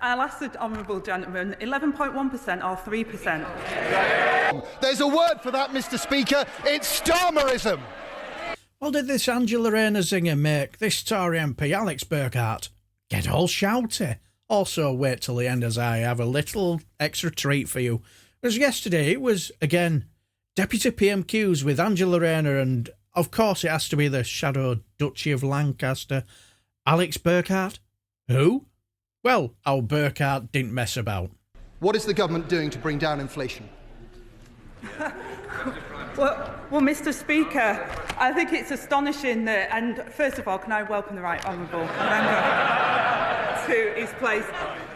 I'll ask the honourable gentleman, 11.1% or 3%? There's a word for that, Mr Speaker. It's Starmerism. Well, did this Angela Rayner ZINGER make this Tory MP Alex Berghart get all shouty? Also, wait till the end as I have a little extra treat for you. As yesterday, it was, again, Deputy PMQs with Angela Rayner, and of course it has to be the Shadow Duchy of Lancaster, Alex Berghart. Who? Well, our Berghart didn't mess about. What is the government doing to bring down inflation? Well, Mr Speaker, I think it's astonishing that, and first of all, can I welcome the right honourable member to his place?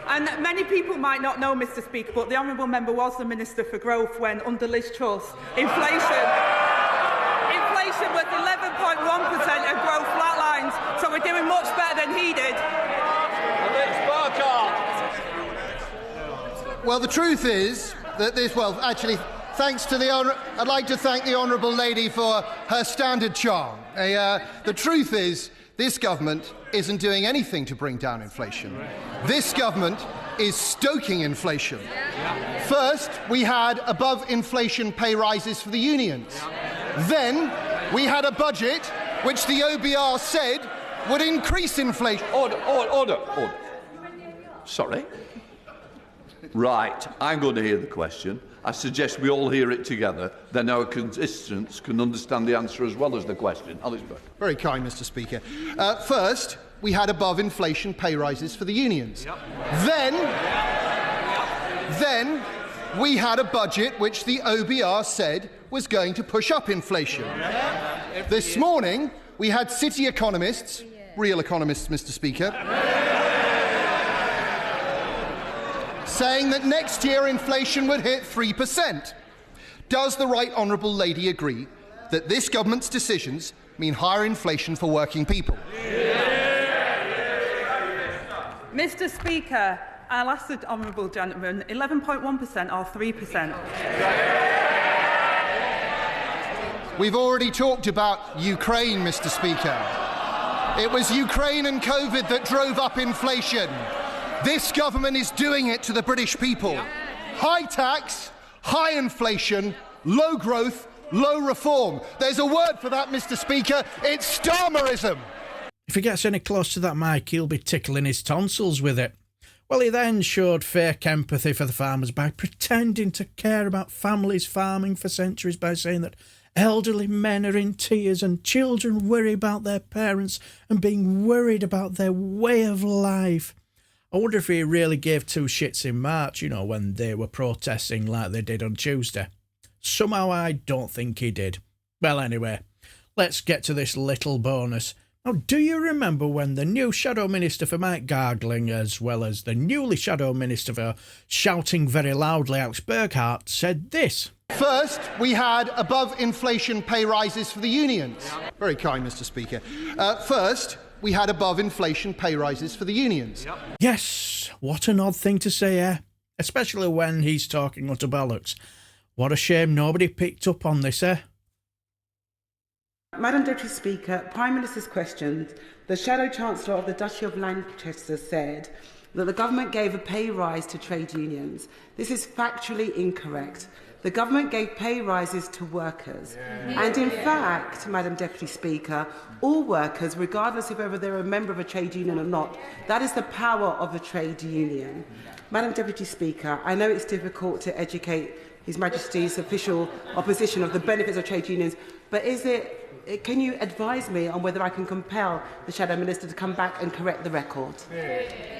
And many people might not know, Mr Speaker, but the honourable member was the Minister for Growth when, under Liz Truss, inflation was 11.1% and growth flatlines, so we're doing much better than he did. Well, the truth is that this, well, actually, thanks to the I'd like to thank the honourable lady for her standard charm. The truth is, this government isn't doing anything to bring down inflation. This government is stoking inflation. First, we had above-inflation pay rises for the unions. Then, we had a budget which the OBR said would increase inflation. Order. Sorry. Right, I'm going to hear the question. I suggest we all hear it together, then our contestants can understand the answer as well as the question. Alex Berghart. Very kind, Mr Speaker. First, we had above-inflation pay rises for the unions. Yep. Then we had a budget which the OBR said was going to push up inflation. This morning, we had city economists, real economists, Mr Speaker, saying that next year inflation would hit 3%. Does the right honourable lady agree that this government's decisions mean higher inflation for working people? Mr Speaker, I'll ask the honourable gentleman, 11.1% or 3%? We've already talked about Ukraine, Mr Speaker. It was Ukraine and COVID that drove up inflation. This government is doing it to the British people. High tax, high inflation, low growth, low reform. There's a word for that, Mr Speaker. It's Starmerism. If he gets any close to that mic, he'll be tickling his tonsils with it. Well, he then showed fake empathy for the farmers by pretending to care about families farming for centuries by saying that elderly men are in tears and children worry about their parents and being worried about their way of life. I wonder if he really gave two shits in March, you know, when they were protesting like they did on Tuesday. Somehow I don't think he did. Well, anyway, let's get to this little bonus. Now, do you remember when the new Shadow Minister for Mike Gargling, as well as the newly Shadow Minister for shouting very loudly, Alex Berghart, said this? First, we had above-inflation pay rises for the unions. Very kind, Mr Speaker. First, we had above-inflation pay rises for the unions. Yes, what an odd thing to say, eh? Especially when he's talking utter bollocks. What a shame nobody picked up on this, eh? Madam Deputy Speaker, Prime Minister's questions. The Shadow Chancellor of the Duchy of Lancaster said that the government gave a pay rise to trade unions. This is factually incorrect. The government gave pay rises to workers. And in fact, Madam Deputy Speaker, all workers, regardless of whether they're a member of a trade union or not, that is the power of a trade union. Madam Deputy Speaker, I know it's difficult to educate His Majesty's official opposition of the benefits of trade unions, but can you advise me on whether I can compel the Shadow Minister to come back and correct the record?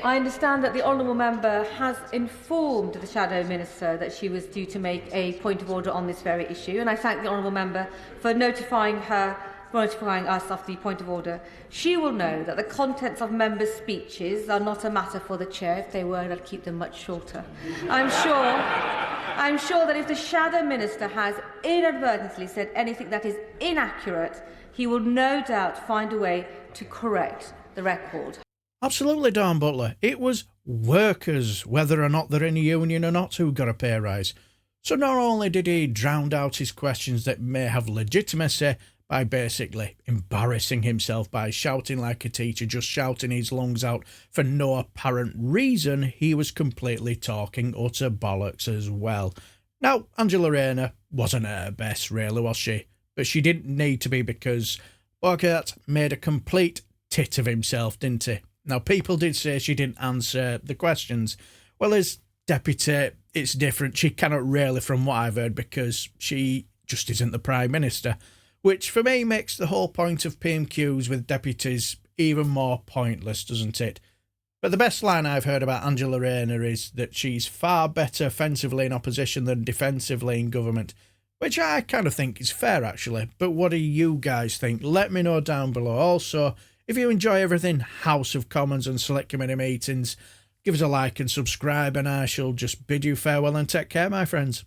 I understand that the Honourable Member has informed the Shadow Minister that she was due to make a point of order on this very issue, and I thank the Honourable Member for notifying us of the point of order. She will know that the contents of members' speeches are not a matter for the Chair. If they were, I'd keep them much shorter. I'm sure that if the Shadow Minister has inadvertently said anything that is inaccurate, he will no doubt find a way to correct the record. Absolutely, Dawn Butler. It was workers, whether or not they're in a union or not, who got a pay rise. So not only did he drown out his questions that may have legitimacy by basically embarrassing himself by shouting like a teacher, just shouting his lungs out for no apparent reason. He was completely talking utter bollocks as well. Now, Angela Rayner wasn't at her best, really, was she? But she didn't need to be, because Berghart made a complete tit of himself, didn't he? Now, people did say she didn't answer the questions. Well, as deputy, it's different. She cannot really, from what I've heard, because she just isn't the Prime Minister, which for me makes the whole point of PMQs with deputies even more pointless, doesn't it? But the best line I've heard about Angela Rayner is that she's far better offensively in opposition than defensively in government, which I kind of think is fair, actually. But what do you guys think? Let me know down below. Also, if you enjoy everything House of Commons and Select Committee meetings, give us a like and subscribe, and I shall just bid you farewell and take care, my friends.